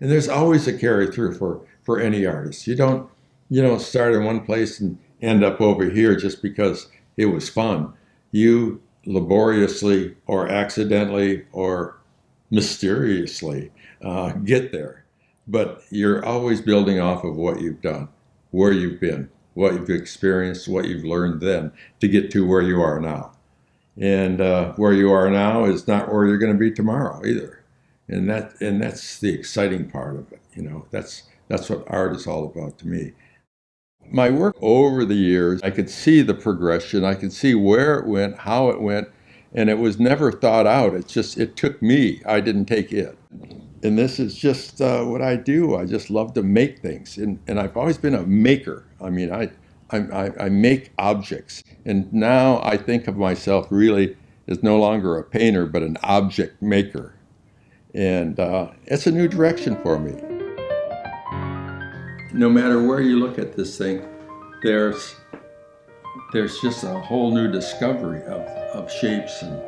And there's always a carry through for any artist. You don't start in one place and end up over here just because it was fun. You laboriously or accidentally or mysteriously get there. But you're always building off of what you've done, where you've been, what you've experienced, what you've learned then to get to where you are now. And where you are now is not where you're going to be tomorrow either. And that's the exciting part of it. That's what art is all about to me. My work over the years, I could see the progression. I could see where it went, how it went, and it was never thought out. It took me. I didn't take it. And this is just what I do. I just love to make things, and I've always been a maker. I mean, I make objects, and now I think of myself really as no longer a painter, but an object maker, and it's a new direction for me. No matter where you look at this thing, there's just a whole new discovery of shapes and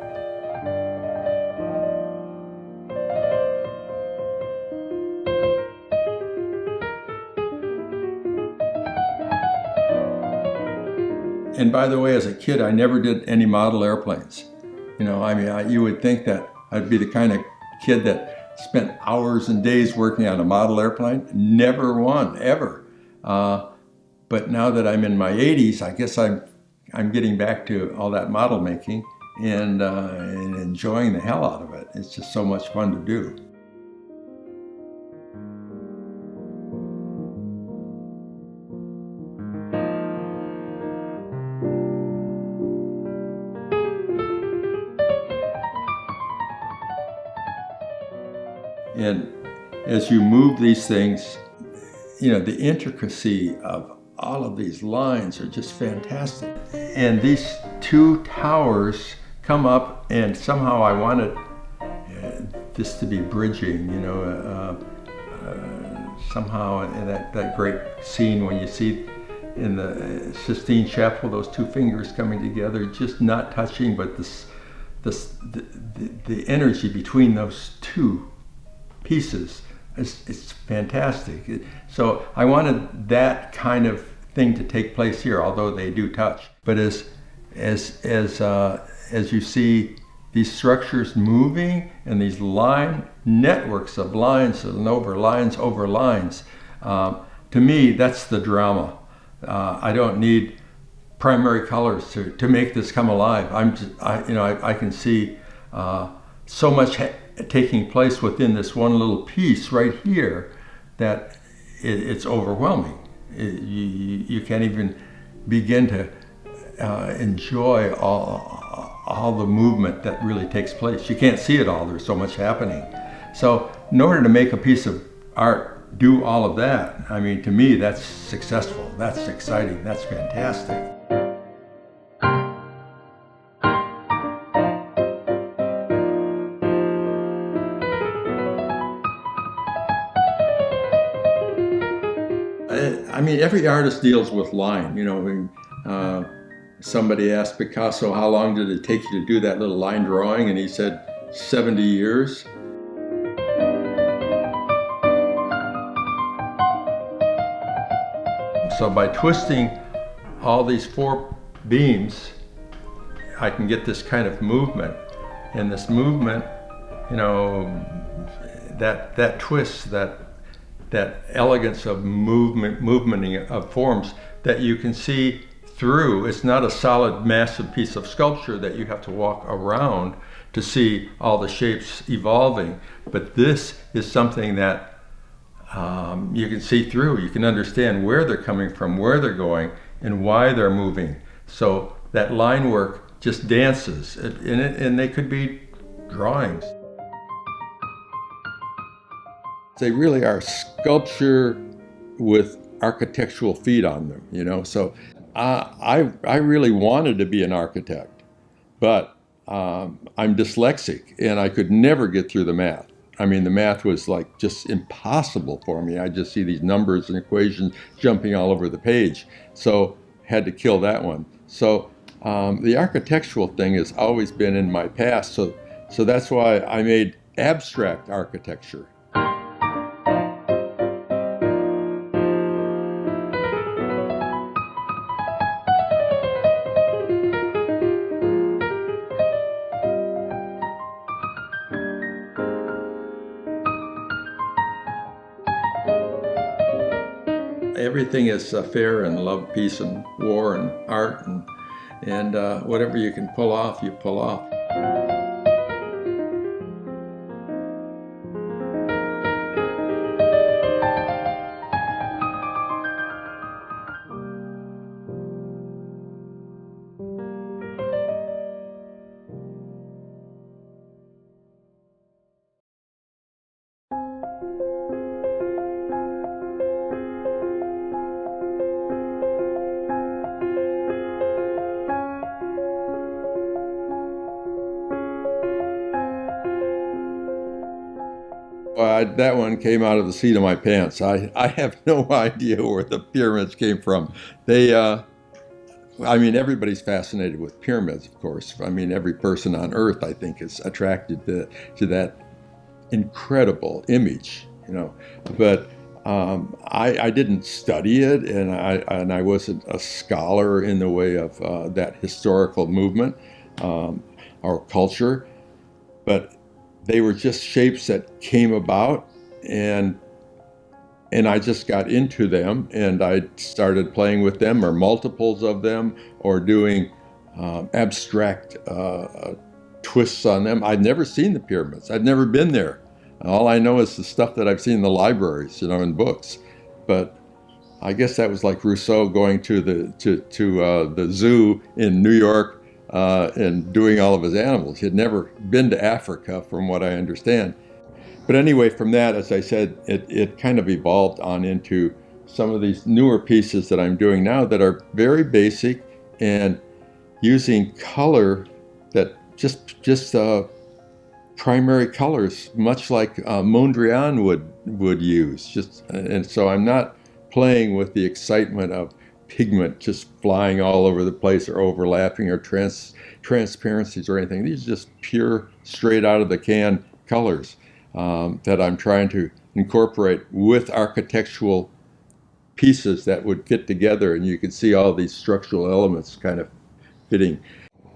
by the way, as a kid, I never did any model airplanes. I mean, you would think that I'd be the kind of kid that spent hours and days working on a model airplane. Never one, ever. But now that I'm in my 80s, I guess I'm getting back to all that model making and enjoying the hell out of it. It's just so much fun to do. And as you move these things, the intricacy of all of these lines are just fantastic. And these two towers come up, and somehow I wanted this to be bridging, somehow in that great scene when you see in the Sistine Chapel those two fingers coming together, just not touching, but the energy between those two pieces. It's fantastic. So I wanted that kind of thing to take place here, although they do touch. But as you see these structures moving and these networks of lines and over lines, to me that's the drama. I don't need primary colors to make this come alive. I can see so much taking place within this one little piece right here that it's overwhelming. You can't even begin to enjoy all the movement that really takes place. You can't see it all, there's so much happening. So in order to make a piece of art do all of that, I mean, to me that's successful, that's exciting, that's fantastic. I mean, every artist deals with line. Somebody asked Picasso, how long did it take you to do that little line drawing? And he said, 70 years. So by twisting all these four beams, I can get this kind of movement. And this movement, that twist, that elegance of movementing of forms that you can see through. It's not a solid, massive piece of sculpture that you have to walk around to see all the shapes evolving. But this is something that you can see through. You can understand where they're coming from, where they're going, and why they're moving. So that line work just dances, and they could be drawings. They really are sculpture with architectural feet on them, So I really wanted to be an architect, but I'm dyslexic and I could never get through the math. I mean, the math was like just impossible for me. I just see these numbers and equations jumping all over the page. So had to kill that one. So the architectural thing has always been in my past. So that's why I made abstract architecture. everything is fair and love, peace, and war, and art, and whatever you can pull off, you pull off. That one came out of the seat of my pants. I have no idea where the pyramids came from. They, I mean, everybody's fascinated with pyramids, of course. I mean, every person on Earth, I think, is attracted to that incredible image, you know. But I didn't study it, and I wasn't a scholar in the way of that historical movement or culture. But they were just shapes that came about, and I just got into them, and I started playing with them, or multiples of them, or doing abstract twists on them. I'd never seen the pyramids. I'd never been there. All I know is the stuff that I've seen in the libraries, you know, in books. But I guess that was like Rousseau going to the zoo in New York and doing all of his animals. He had never been to Africa, from what I understand. But anyway, from that, as I said, it kind of evolved on into some of these newer pieces that I'm doing now that are very basic and using color that just primary colors, much like Mondrian would use. And so I'm not playing with the excitement of pigment just flying all over the place, or overlapping, or transparencies or anything. These are just pure, straight out of the can colors that I'm trying to incorporate with architectural pieces that would fit together, and you can see all these structural elements kind of fitting.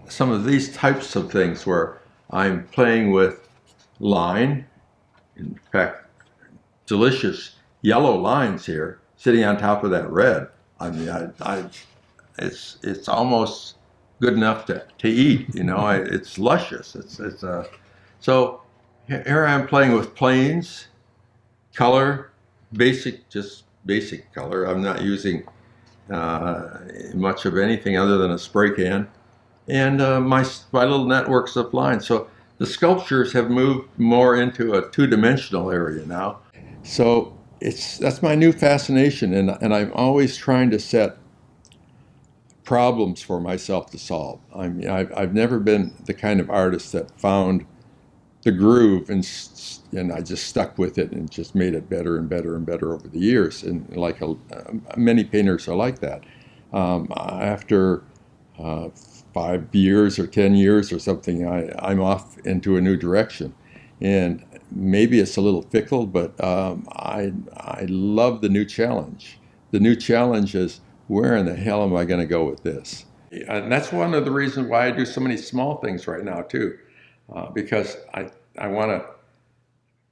Some of these types of things where I'm playing with line, in fact, delicious yellow lines here, sitting on top of that red. I mean, it's almost good enough to eat. You know, it's luscious. So here I am playing with planes, color, just basic color. I'm not using much of anything other than a spray can, and my little networks of lines. So the sculptures have moved more into a two-dimensional area now. So that's my new fascination, and I'm always trying to set problems for myself to solve. I mean, I've never been the kind of artist that found the groove and I just stuck with it and just made it better and better and better over the years. And like many painters are like that. After 5 years or 10 years or something, I'm off into a new direction. And maybe it's a little fickle, but I love the new challenge. The new challenge is, where in the hell am I going to go with this? And that's one of the reasons why I do so many small things right now too, because I want to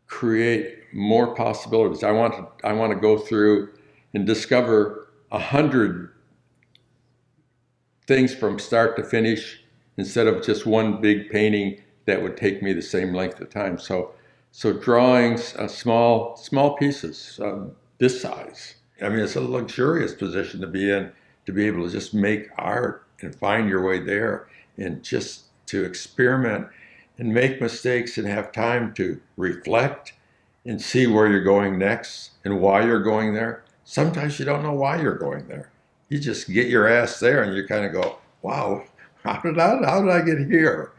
create more possibilities. I want to go through and discover 100 things from start to finish, instead of just one big painting that would take me the same length of time. So drawings, small pieces, this size. I mean, it's a luxurious position to be in, to be able to just make art and find your way there, and just to experiment and make mistakes and have time to reflect and see where you're going next and why you're going there. Sometimes you don't know why you're going there. You just get your ass there and you kind of go, wow, how did I get here?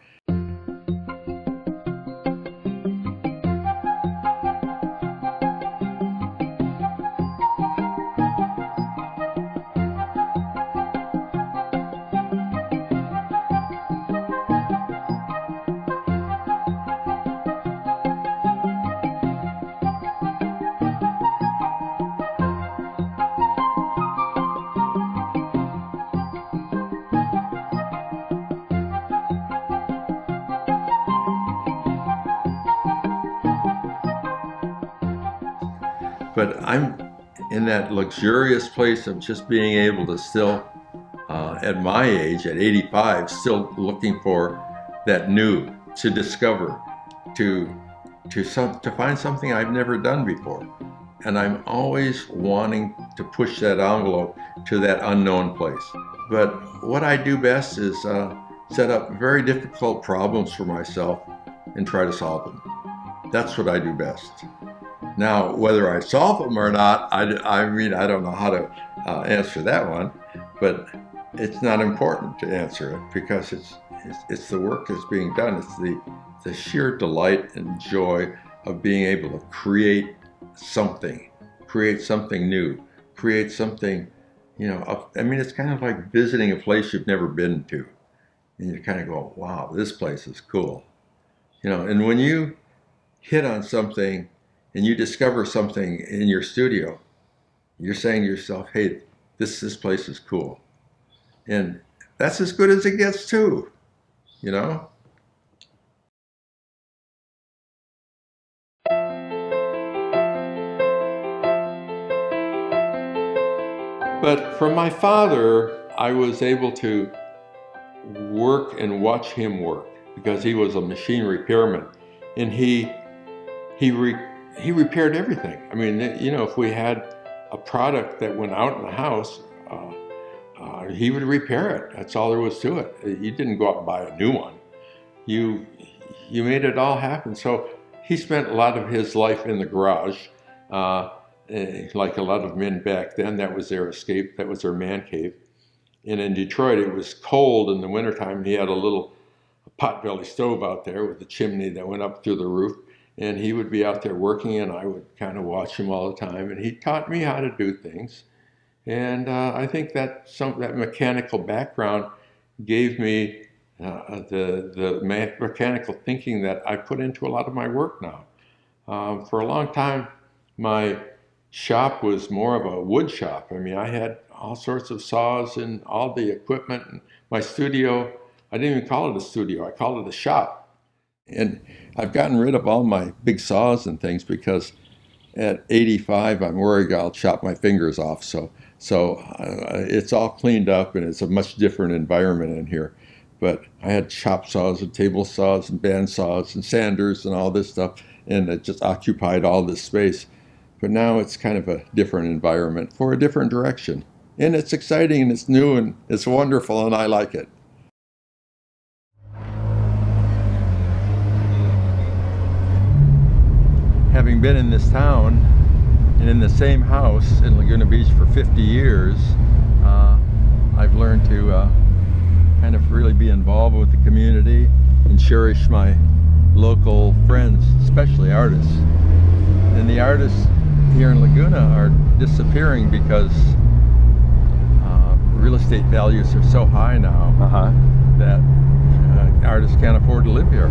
But I'm in that luxurious place of just being able to still, at my age, at 85, still looking for that new, to discover, to find something I've never done before. And I'm always wanting to push that envelope to that unknown place. But what I do best is set up very difficult problems for myself and try to solve them. That's what I do best. Now, whether I solve them or not, I mean, I don't know how to answer that one, but it's not important to answer it because it's the work that's being done. It's the sheer delight and joy of being able to create something new, create something, I mean, it's kind of like visiting a place you've never been to. And you kind of go, wow, this place is cool. And when you hit on something and you discover something in your studio, you're saying to yourself, hey, this place is cool. And that's as good as it gets too, But from my father, I was able to work and watch him work because he was a machine repairman, and he repaired everything. I mean, if we had a product that went out in the house, he would repair it. That's all there was to it. You didn't go out and buy a new one. You made it all happen. So he spent a lot of his life in the garage. Like a lot of men back then, that was their escape, that was their man cave. And in Detroit, it was cold in the wintertime, and he had a little potbelly stove out there with a chimney that went up through the roof, and he would be out there working, and I would kind of watch him all the time, and he taught me how to do things. And I think that that mechanical background gave me the mechanical thinking that I put into a lot of my work now. For a long time, my shop was more of a wood shop. I mean, I had all sorts of saws and all the equipment. And my studio, I didn't even call it a studio, I called it a shop. And I've gotten rid of all my big saws and things because at 85, I'm worried I'll chop my fingers off. So it's all cleaned up, and it's a much different environment in here. But I had chop saws and table saws and band saws and sanders and all this stuff, and it just occupied all this space. But now it's kind of a different environment for a different direction. And it's exciting, and it's new, and it's wonderful, and I like it. Having been in this town and in the same house in Laguna Beach for 50 years, I've learned to kind of really be involved with the community and cherish my local friends, especially artists. And the artists here in Laguna are disappearing because real estate values are so high now that artists can't afford to live here.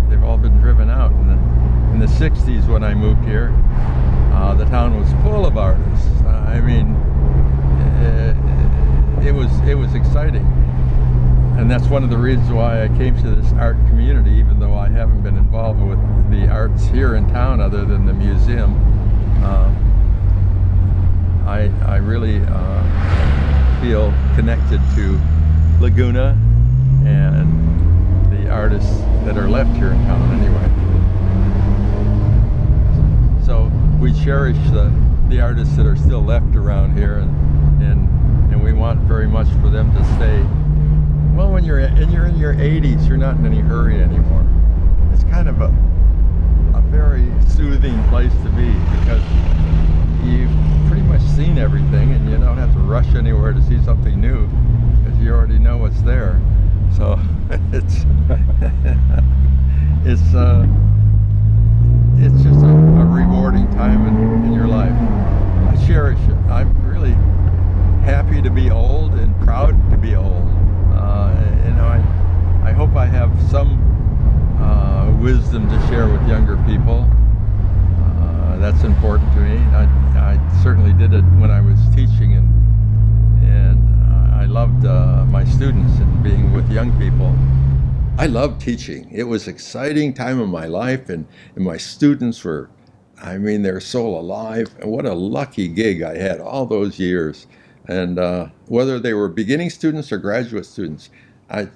They've all been driven out. In the 60s, when I moved here, the town was full of artists. I mean, it was exciting. And that's one of the reasons why I came to this art community, even though I haven't been involved with the arts here in town other than the museum. I really feel connected to Laguna and the artists that are left here in town anyway. So we cherish the artists that are still left around here, and we want very much for them to stay. Well, when you're in your 80s, you're not in any hurry anymore. It's kind of a very soothing place to be because you've pretty much seen everything, and you don't have to rush anywhere to see something new because you already know what's there. So it's just a rewarding time in your life. I cherish it. I'm really happy to be old and proud to be old. I hope I have some wisdom to share with younger people. That's important to me. I certainly did it when I was teaching, and I loved my students and being with young people. I loved teaching. It was an exciting time of my life, and my students were I mean, they're so alive. And what a lucky gig I had all those years. And whether they were beginning students or graduate students,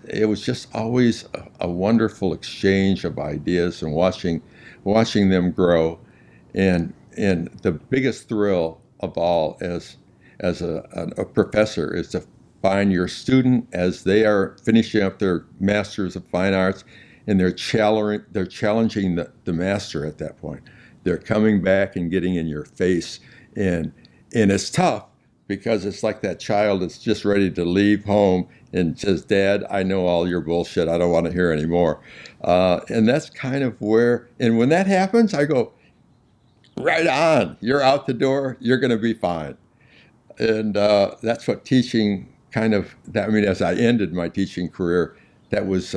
it was just always a wonderful exchange of ideas and watching them grow. And the biggest thrill of all as a professor is to find your student as they are finishing up their Masters of Fine Arts, and they're challenging the master at that point. They're coming back and getting in your face, and it's tough because it's like that child that's just ready to leave home and says, "Dad, I know all your bullshit. I don't want to hear anymore." And that's kind of where, and when that happens, I go, right on. You're out the door. You're going to be fine. And that's what teaching kind of, that, I mean, as I ended my teaching career, that was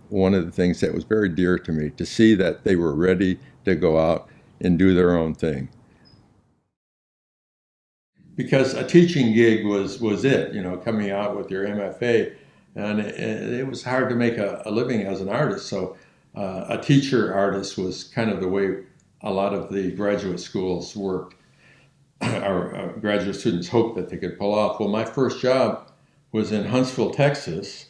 one of the things that was very dear to me, to see that they were ready to go out and do their own thing. Because a teaching gig was it, coming out with your MFA, and it was hard to make a living as an artist. So a teacher artist was kind of the way a lot of the graduate schools worked. Our graduate students hoped that they could pull off. Well, my first job was in Huntsville, Texas,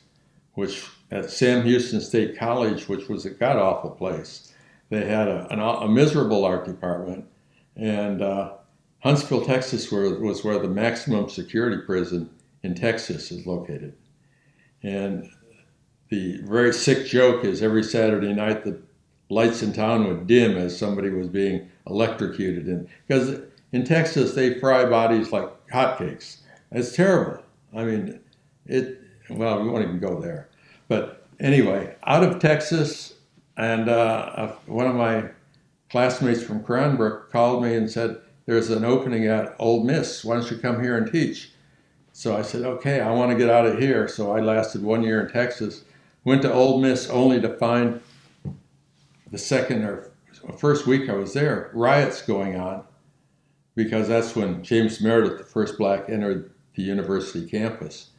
which at Sam Houston State College, which was a god awful place. They had a miserable art department, and Huntsville, Texas, was where the maximum security prison in Texas is located. And the very sick joke is every Saturday night the lights in town would dim as somebody was being electrocuted. And because in Texas they fry bodies like hotcakes. It's terrible. I mean, well, we won't even go there. But anyway, out of Texas, and one of my classmates from Cranbrook called me and said, "There's an opening at Ole Miss. Why don't you come here and teach?" So I said, "Okay, I want to get out of here." So I lasted 1 year in Texas, went to Ole Miss only to find the second or first week I was there, riots going on, because that's when James Meredith, the first black, entered the university campus.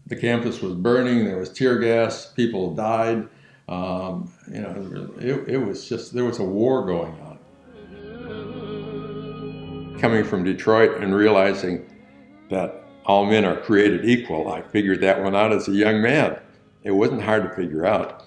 The campus was burning, there was tear gas, people died. It was just, there was a war going on. Coming from Detroit and realizing that all men are created equal, I figured that one out as a young man. It wasn't hard to figure out.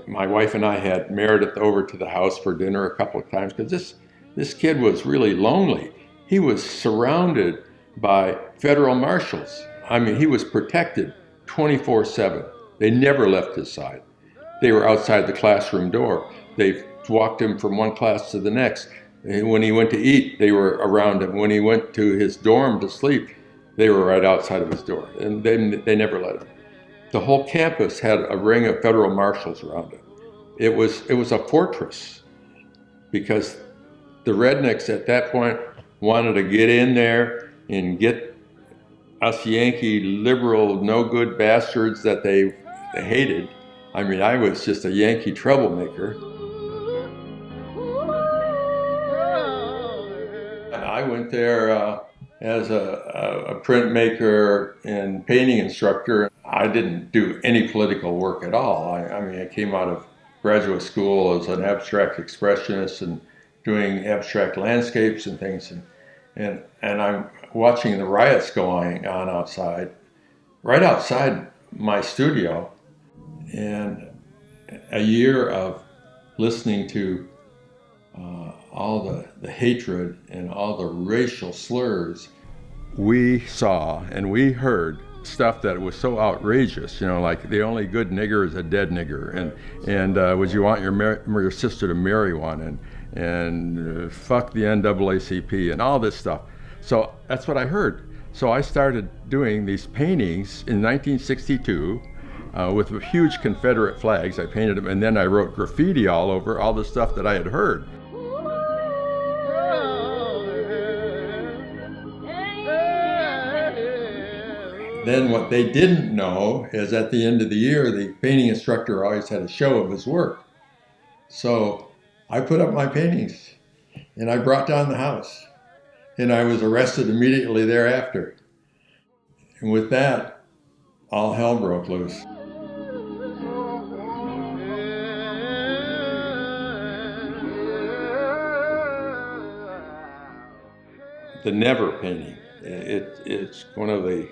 My wife and I had Meredith over to the house for dinner a couple of times because this kid was really lonely. He was surrounded by federal marshals. I mean, he was protected 24/7. They never left his side. They were outside the classroom door. They walked him from one class to the next. When he went to eat, they were around him. When he went to his dorm to sleep, they were right outside of his door. And they never let him. The whole campus had a ring of federal marshals around it. It was a fortress because the rednecks at that point wanted to get in there and get us Yankee liberal no good bastards that they hated. I mean, I was just a Yankee troublemaker. I went there as a printmaker and painting instructor. I didn't do any political work at all. I mean, I came out of graduate school as an abstract expressionist and doing abstract landscapes and things. And I'm watching the riots going on outside, right outside my studio. And a year of listening to all the hatred and all the racial slurs. We saw and we heard stuff that was so outrageous, like the only good nigger is a dead nigger, and would you want your sister to marry one, and fuck the NAACP and all this stuff. So that's what I heard. So I started doing these paintings in 1962 with huge Confederate flags. I painted them, and then I wrote graffiti all over all the stuff that I had heard. Then what they didn't know is at the end of the year, the painting instructor always had a show of his work. So I put up my paintings and I brought down the house, and I was arrested immediately thereafter. And with that, all hell broke loose. the Never painting. It's one of the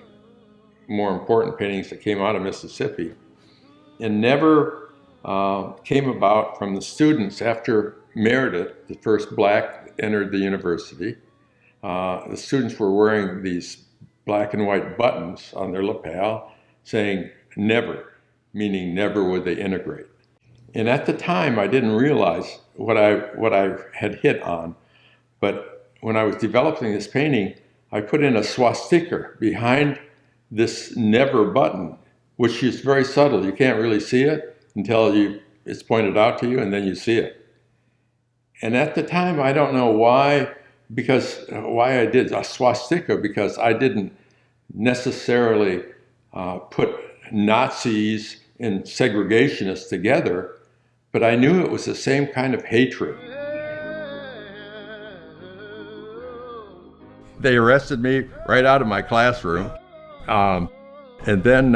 more important paintings that came out of Mississippi. And Never came about from the students after Meredith, the first black, entered the university. The students were wearing these black and white buttons on their lapel saying never, meaning never would they integrate. And at the time, I didn't realize what I had hit on. But when I was developing this painting, I put in a swastika behind this never button, which is very subtle. You can't really see it until it's pointed out to you, and then you see it. And at the time, I don't know why I did a swastika, because I didn't necessarily put Nazis and segregationists together, but I knew it was the same kind of hatred. They arrested me right out of my classroom. And then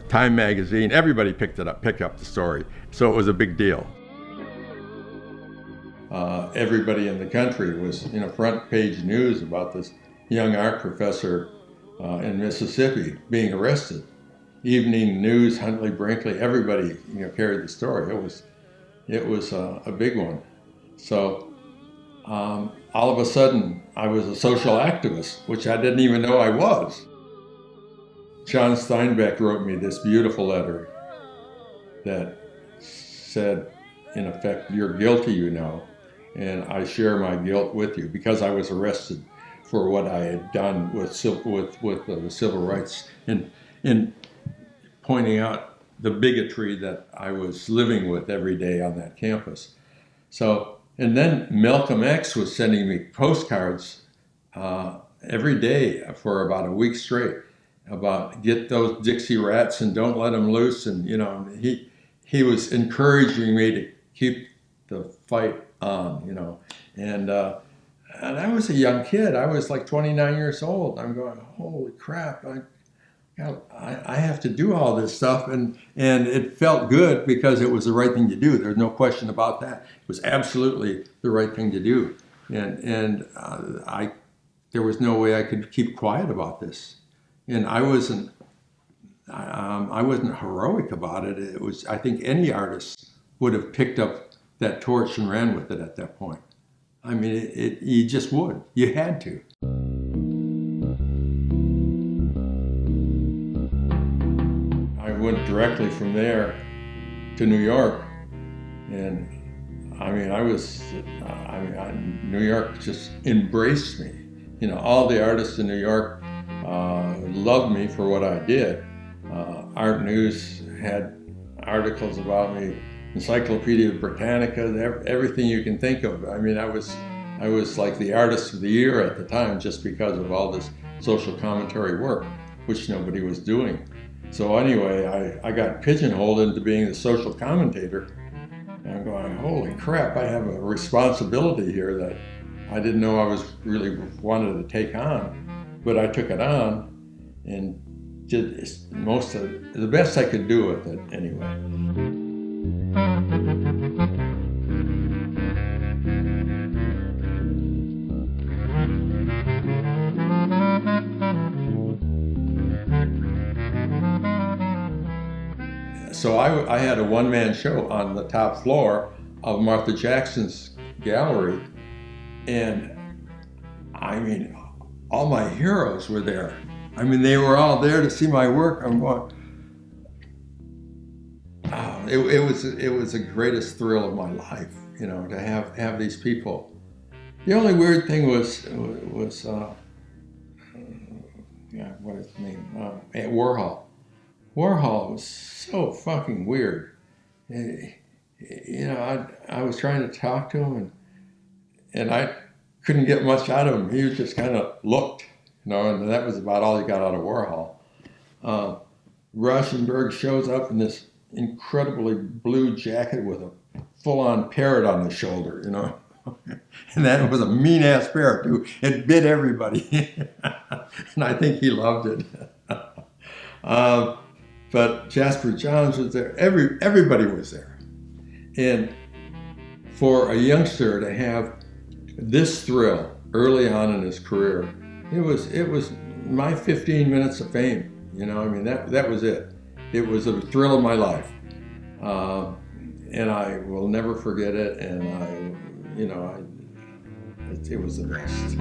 Time magazine, everybody picked up the story. So it was a big deal. Everybody in the country was, front page news about this young art professor in Mississippi being arrested. Evening News, Huntley Brinkley, everybody carried the story. It was a big one. So all of a sudden, I was a social activist, which I didn't even know I was. John Steinbeck wrote me this beautiful letter that said, in effect, "You're guilty, and I share my guilt with you," because I was arrested for what I had done with the civil rights, and in pointing out the bigotry that I was living with every day on that campus. So, and then Malcolm X was sending me postcards every day for about a week straight about get those Dixie rats and don't let them loose, and he was encouraging me to keep the fight on, and I was a young kid. I was like 29 years old. I'm going, holy crap! I have to do all this stuff, and it felt good because it was the right thing to do. There's no question about that. It was absolutely the right thing to do, and there was no way I could keep quiet about this, and I wasn't heroic about it. It was, I think any artist would have picked up that torch and ran with it at that point. I mean, you just would. You had to. I went directly from there to New York, and New York just embraced me. All the artists in New York loved me for what I did. Art News had articles about me, Encyclopedia Britannica, everything you can think of. I mean, I was like the artist of the year at the time, just because of all this social commentary work, which nobody was doing. So anyway, I got pigeonholed into being the social commentator. And I'm going, holy crap, I have a responsibility here that I didn't know I was really wanted to take on. But I took it on and did the best I could do with it anyway. So I had a one-man show on the top floor of Martha Jackson's gallery, and I mean, all my heroes were there. I mean, they were all there to see my work. I'm going, oh, it was the greatest thrill of my life, to have these people. The only weird thing was what is his name? Warhol. Warhol was so fucking weird. I was trying to talk to him, and I couldn't get much out of him. He just kind of looked, and that was about all he got out of Warhol. Rauschenberg shows up in this incredibly blue jacket with a full-on parrot on his shoulder, And that was a mean-ass parrot, too. It bit everybody. And I think he loved it. But Jasper Johns was there. Everybody was there. And for a youngster to have this thrill early on in his career it was my 15 minutes of fame. You know, I mean that was it. It was a thrill of my life, uh, and I will never forget it. And it was the best.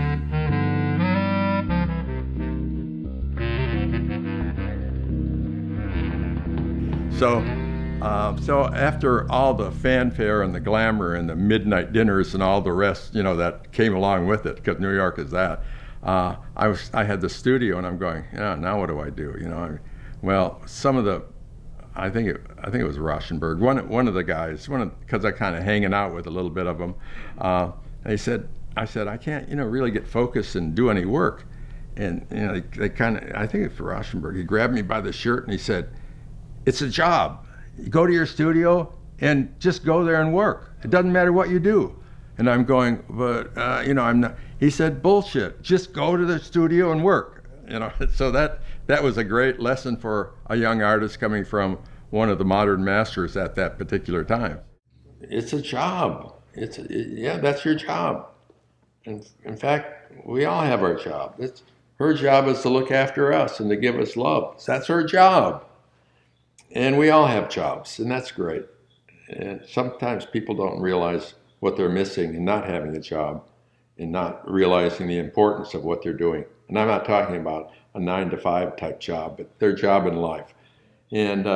So after all the fanfare and the glamour and the midnight dinners and all the rest, that came along with it, because New York is that. I had the studio, and I'm going, yeah, now what do I do? Well, some of the, I think it was Rauschenberg, one of the guys, because I kind of hanging out with a little bit of them. They said, I said, I can't, really get focused and do any work. And they kind of, I think it's Rauschenberg. He grabbed me by the shirt and he said, it's a job. You go to your studio and just go there and work. It doesn't matter what you do. And I'm going, but I'm not. He said, bullshit. Just go to the studio and work. So that was a great lesson for a young artist coming from one of the modern masters at that particular time. It's a job. Yeah, that's your job. And in fact, we all have our job. Her job is to look after us and to give us love. That's her job. And we all have jobs, and that's great. And sometimes people don't realize what they're missing in not having a job and not realizing the importance of what they're doing. And I'm not talking about a 9-to-5 type job, but their job in life. And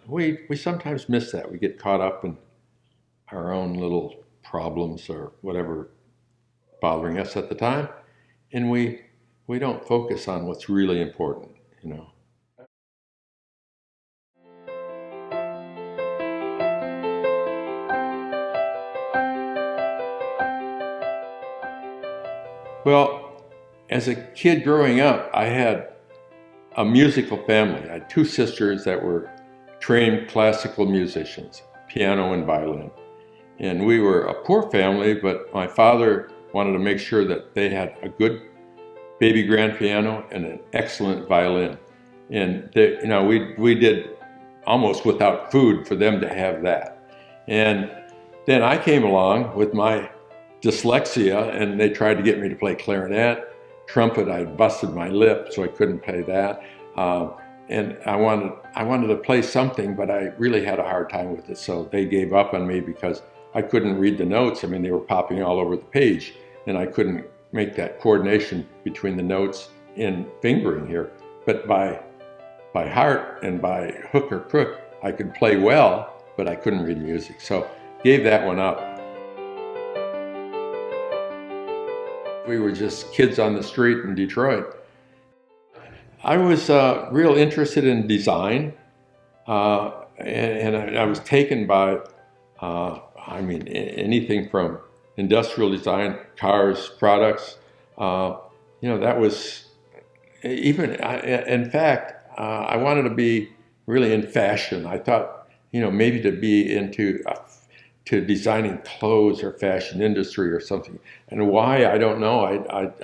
we sometimes miss that. We get caught up in our own little problems or whatever bothering us at the time, and we don't focus on what's really important. Well, as a kid growing up, I had a musical family. I had two sisters that were trained classical musicians, piano and violin. And we were a poor family, but my father wanted to make sure that they had a good baby grand piano and an excellent violin. And we did almost without food for them to have that. And then I came along with my dyslexia, and they tried to get me to play clarinet. Trumpet, I busted my lip, so I couldn't play that. And I wanted to play something, but I really had a hard time with it. So they gave up on me because I couldn't read the notes. I mean, they were popping all over the page, and I couldn't make that coordination between the notes and fingering here. But by heart and by hook or crook, I could play well, but I couldn't read music. So gave that one up. We were just kids on the street in Detroit. I was real interested in design, and I was taken by, anything from industrial design, cars, products. That was even. In fact, I wanted to be really in fashion. I thought, maybe to be into to designing clothes or fashion industry or something. And why, I don't know.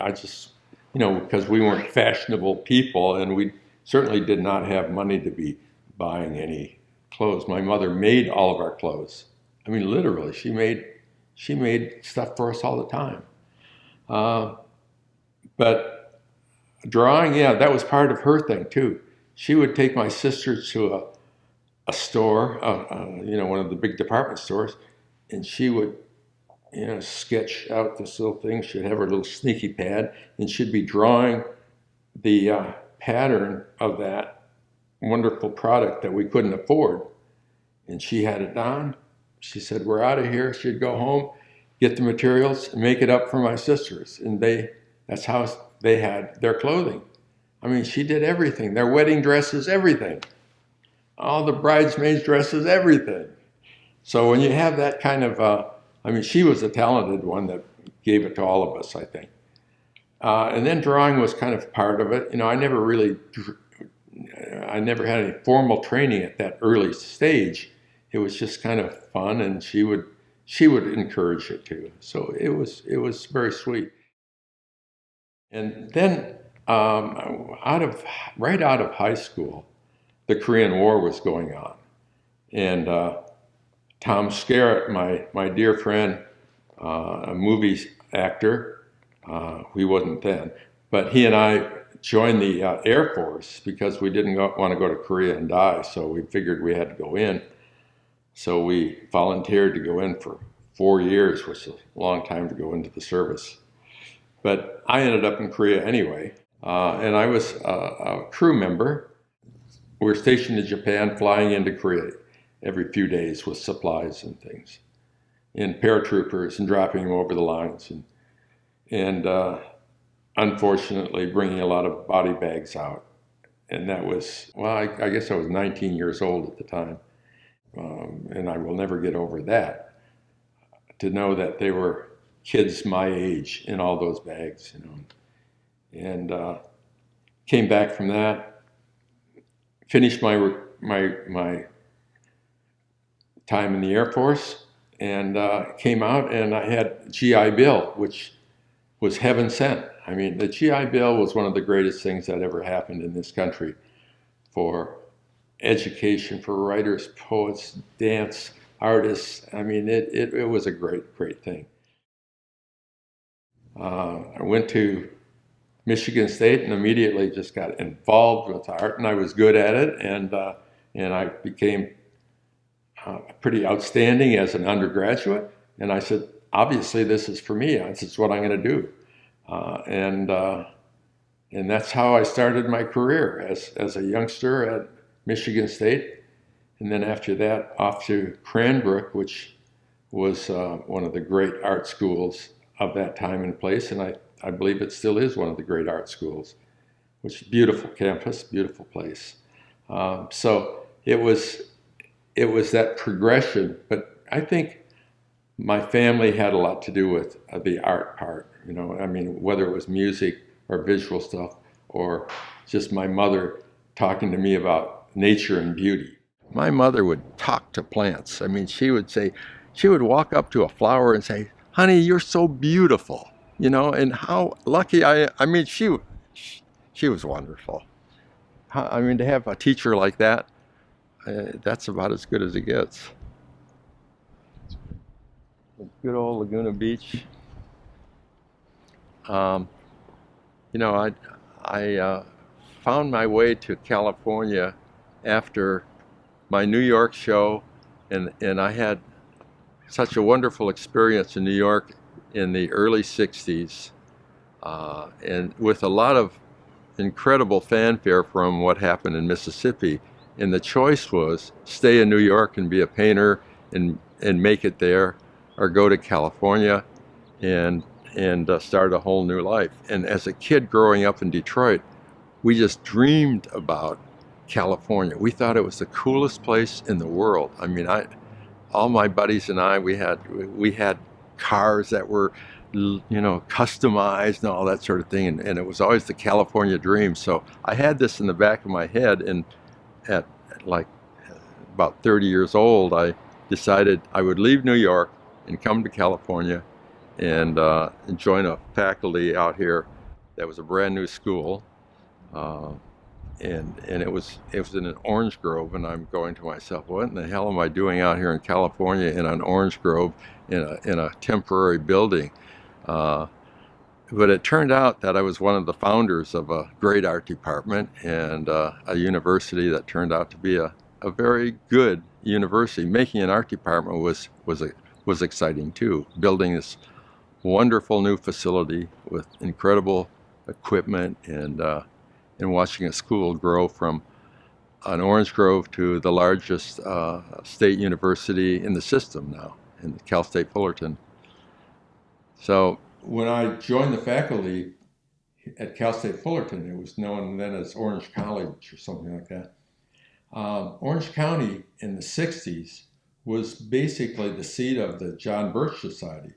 I just, because we weren't fashionable people, and we certainly did not have money to be buying any clothes. My mother made all of our clothes. I mean, literally, she made stuff for us all the time. But drawing, yeah, that was part of her thing too. She would take my sisters to a store, one of the big department stores, and she would, sketch out this little thing. She'd have her little sneaky pad, and she'd be drawing the pattern of that wonderful product that we couldn't afford. And she had it done. She said, we're out of here. She'd go home, get the materials, and make it up for my sisters. And that's how they had their clothing. I mean, she did everything. Their wedding dresses, everything. All the bridesmaids' dresses, everything. So when you have that kind of, she was a talented one that gave it to all of us, I think. And then drawing was kind of part of it. I never had any formal training at that early stage. It was just kind of fun, and she would encourage it too. So it was very sweet. And then right out of high school, the Korean War was going on, and Tom Skerritt, my dear friend, a movie actor, he wasn't then, But he and I joined the Air Force because we didn't want to go to Korea and die. So we figured we had to go in. So we volunteered to go in for 4 years, which is a long time to go into the service. But I ended up in Korea anyway, and I was a crew member. We were stationed in Japan, flying into Korea every few days with supplies and things, and paratroopers, and dropping them over the lines, and unfortunately bringing a lot of body bags out. And that was, well, I guess I was 19 years old at the time, and I will never get over that. To know that they were kids my age in all those bags, and came back from that, finished my time in the Air Force, and came out, and I had GI Bill, which was heaven sent. I mean, the GI Bill was one of the greatest things that ever happened in this country for education, for writers, poets, dance artists. I mean, it was a great thing. I went to Michigan State and immediately just got involved with art, and I was good at it, and I became pretty outstanding as an undergraduate. And I said, obviously, this is for me. This is what I'm going to do, and that's how I started my career as a youngster at Michigan State, and then after that, off to Cranbrook, which was one of the great art schools of that time and place, and I believe it still is one of the great art schools, which is beautiful campus, beautiful place. So it was that progression, but I think my family had a lot to do with the art part. I mean, whether it was music or visual stuff, or just my mother talking to me about nature and beauty. My mother would talk to plants. I mean, she would walk up to a flower and say, "Honey, you're so beautiful," and how lucky I mean, she was wonderful. I mean, to have a teacher like that, that's about as good as it gets. Good old Laguna Beach. Um, I found my way to California after my New York show, and I had such a wonderful experience in New York in the early 60s, and with a lot of incredible fanfare from what happened in Mississippi. And the choice was stay in New York and be a painter and make it there, or go to California and start a whole new life. And as a kid growing up in Detroit, we just dreamed about California. We thought it was the coolest place in the world. I mean, all my buddies and I, we had cars that were, customized and all that sort of thing, and it was always the California dream. So I had this in the back of my head, and at like about 30 years old, I decided I would leave New York and come to California and join a faculty out here that was a brand new school. And it was in an orange grove, and I'm going to myself, what in the hell am I doing out here in California in an orange grove in a temporary building? But it turned out that I was one of the founders of a great art department and a university that turned out to be a very good university. Making an art department was exciting too. Building this wonderful new facility with incredible equipment and watching a school grow from an orange grove to the largest state university in the system now, in Cal State Fullerton. So when I joined the faculty at Cal State Fullerton, it was known then as Orange College or something like that. Orange County in the 60s was basically the seat of the John Birch Society.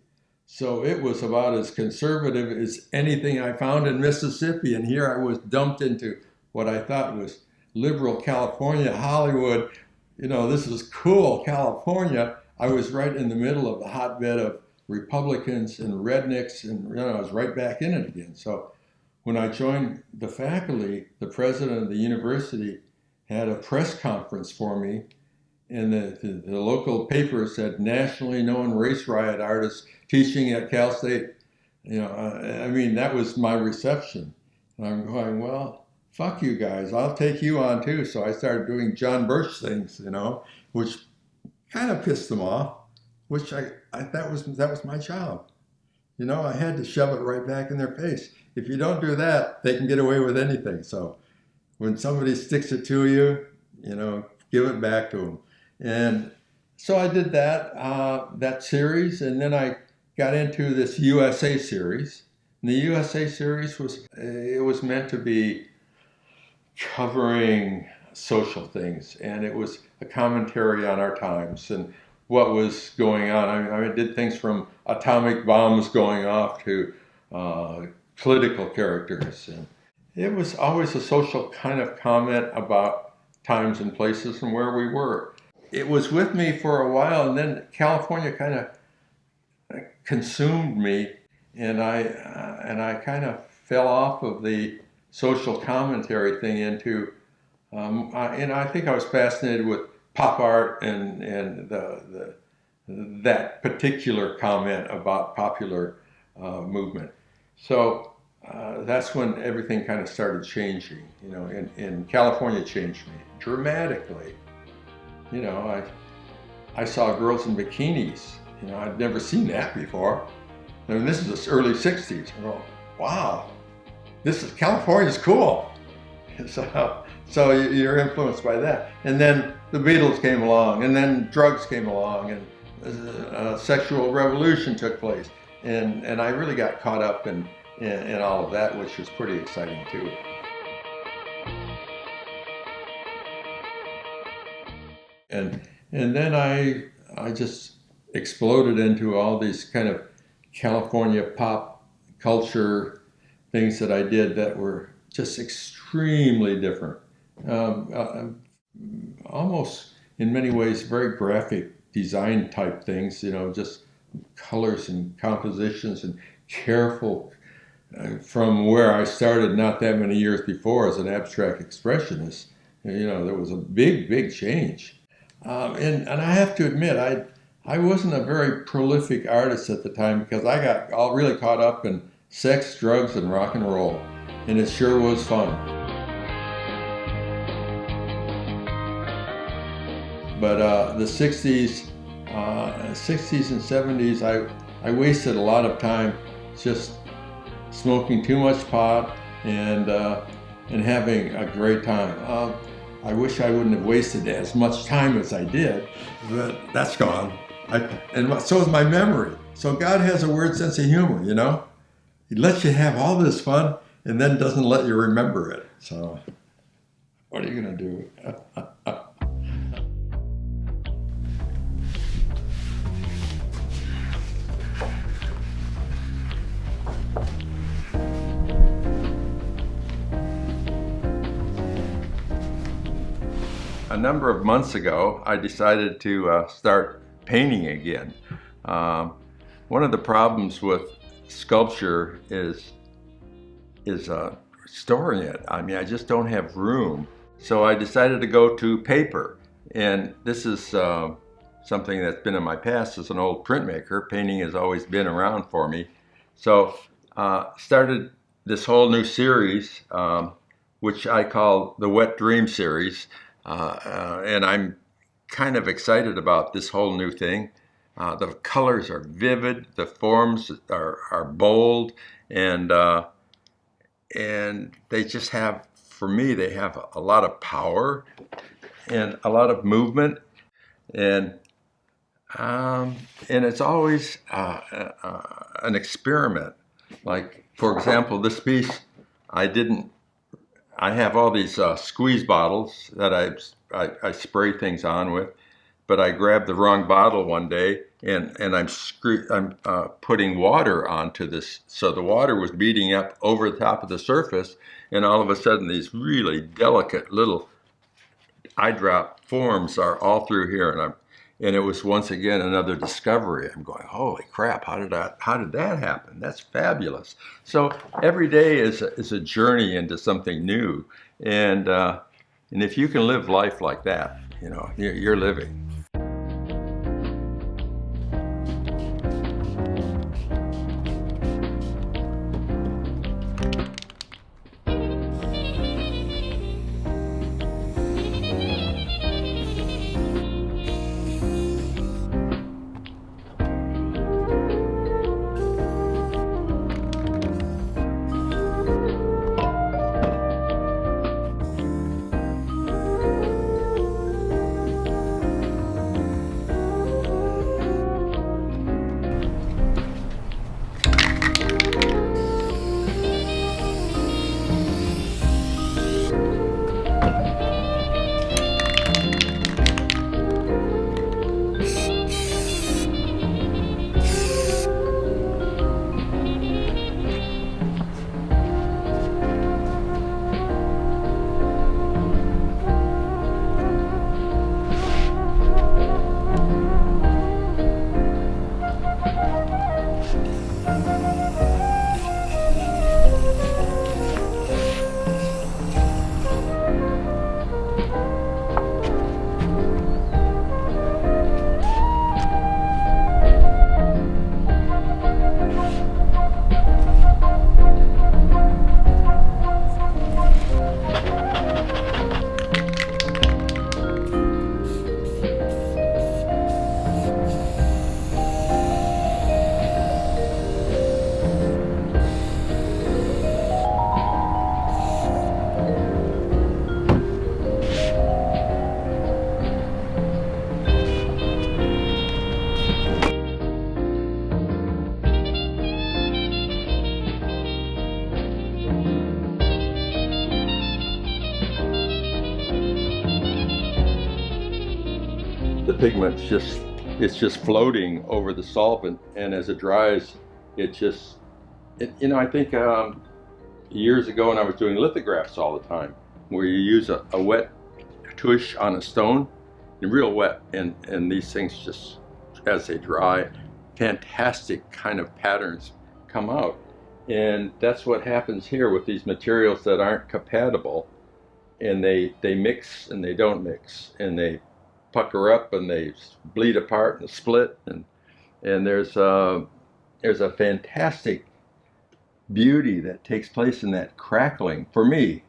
So it was about as conservative as anything I found in Mississippi. And here I was dumped into what I thought was liberal California, Hollywood. This was cool, California. I was right in the middle of the hotbed of Republicans and rednecks, and I was right back in it again. So when I joined the faculty, the president of the university had a press conference for me, and the local paper said, nationally known race riot artist teaching at Cal State. I mean, that was my reception. And I'm going, well, fuck you guys. I'll take you on too. So I started doing John Birch things, which kind of pissed them off, which I that was my job. I had to shove it right back in their face. If you don't do that, they can get away with anything. So when somebody sticks it to you, give it back to them. And so I did that series, and then I got into this USA series. And the USA series was meant to be covering social things, and it was a commentary on our times and what was going on. I did things from atomic bombs going off to political characters, and it was always a social kind of comment about times and places and where we were. It was with me for a while, and then California kind of consumed me, and I kind of fell off of the social commentary thing into, I think I was fascinated with pop art and that particular comment about popular movement. So that's when everything kind of started changing. In California changed me dramatically. I saw girls in bikinis. I'd never seen that before. This is the early '60s. I go, wow, California's cool. So you're influenced by that. And then the Beatles came along, and then drugs came along, and a sexual revolution took place. And I really got caught up in all of that, which was pretty exciting too. And then I just exploded into all these kind of California pop culture things that I did that were just extremely different. Almost in many ways very graphic design type things, just colors and compositions and careful from where I started not that many years before as an abstract expressionist. There was a big change. And I have to admit, I wasn't a very prolific artist at the time because I got all really caught up in sex, drugs, and rock and roll, and it sure was fun. But the '60s and '70s, I wasted a lot of time just smoking too much pot and having a great time. I wish I wouldn't have wasted as much time as I did, but that's gone. And so is my memory. So God has a weird sense of humor, He lets you have all this fun and then doesn't let you remember it. So what are you going to do? A number of months ago, I decided to start painting again. One of the problems with sculpture is storing it. I just don't have room. So I decided to go to paper. And this is something that's been in my past as an old printmaker. Painting has always been around for me. So started this whole new series, which I call the Wet Dream series. And I'm kind of excited about this whole new thing. The colors are vivid, the forms are bold, and they just have, for me, they have a lot of power and a lot of movement, and it's always an experiment. Like, for example, this piece, I have all these squeeze bottles that I spray things on with, but I grabbed the wrong bottle one day and I'm putting water onto this. So the water was beating up over the top of the surface, and all of a sudden these really delicate little eye drop forms are all through here, and it was once again another discovery. I'm going, holy crap, how did that happen? That's fabulous. So every day is a journey into something new, and if you can live life like that, you're living. the pigment's it's just floating over the solvent, and as it dries, I think years ago when I was doing lithographs all the time, where you use a wet tush on a stone, and real wet, and these things just, as they dry, fantastic kind of patterns come out. And that's what happens here with these materials that aren't compatible, and they mix and they don't mix, and they pucker up and they bleed apart and split, and there's a fantastic beauty that takes place in that crackling. For me,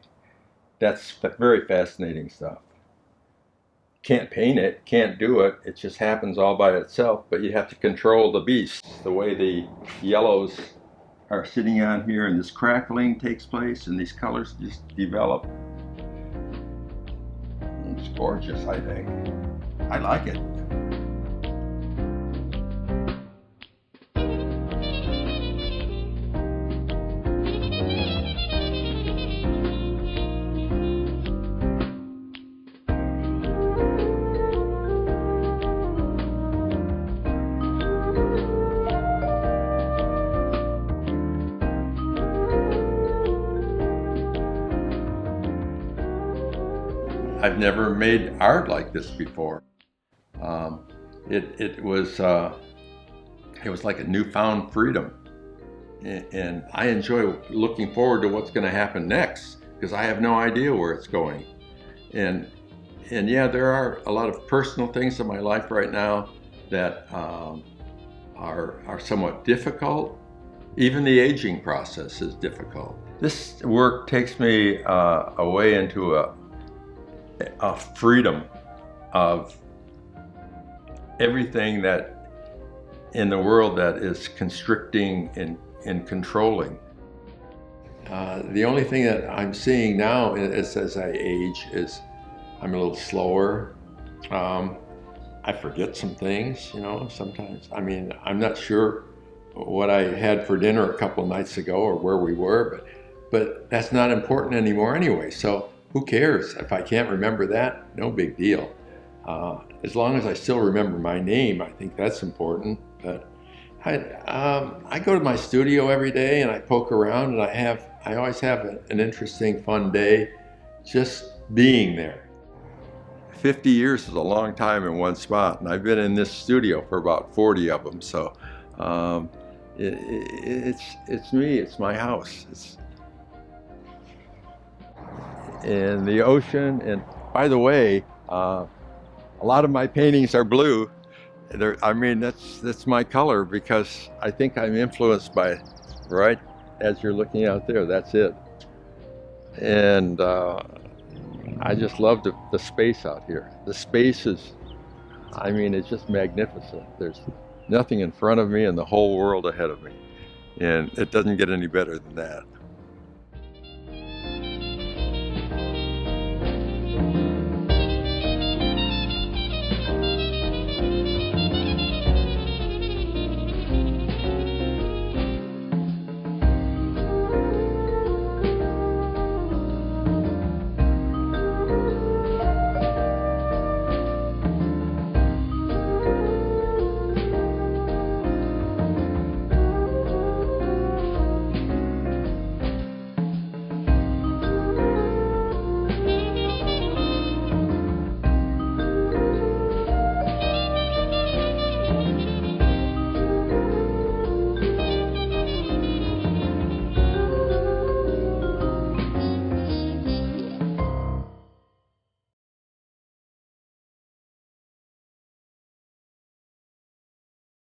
that's very fascinating stuff. Can't paint it, can't do it, it just happens all by itself, but you have to control the beast. The way the yellows are sitting on here and this crackling takes place and these colors just develop. It's gorgeous, I think. I like it. I've never made art like this before. It was like a newfound freedom, and I enjoy looking forward to what's going to happen next, because I have no idea where it's going. And yeah, there are a lot of personal things in my life right now that are somewhat difficult. Even the aging process is difficult. This work takes me away into a freedom of everything that in the world that is constricting and controlling. The only thing that I'm seeing now is, as I age, is I'm a little slower. I forget some things, sometimes. I mean, I'm not sure what I had for dinner a couple of nights ago or where we were, but that's not important anymore anyway. So who cares? If I can't remember that, no big deal. As long as I still remember my name, I think that's important. But I go to my studio every day and I poke around, and I always have an interesting, fun day just being there. 50 years is a long time in one spot, and I've been in this studio for about 40 of them. So it's me. It's my house. And the ocean, and by the way, a lot of my paintings are blue. That's my color, because I think I'm influenced by, right as you're looking out there, that's it. And I just love the space out here. The space is, it's just magnificent. There's nothing in front of me and the whole world ahead of me. And it doesn't get any better than that.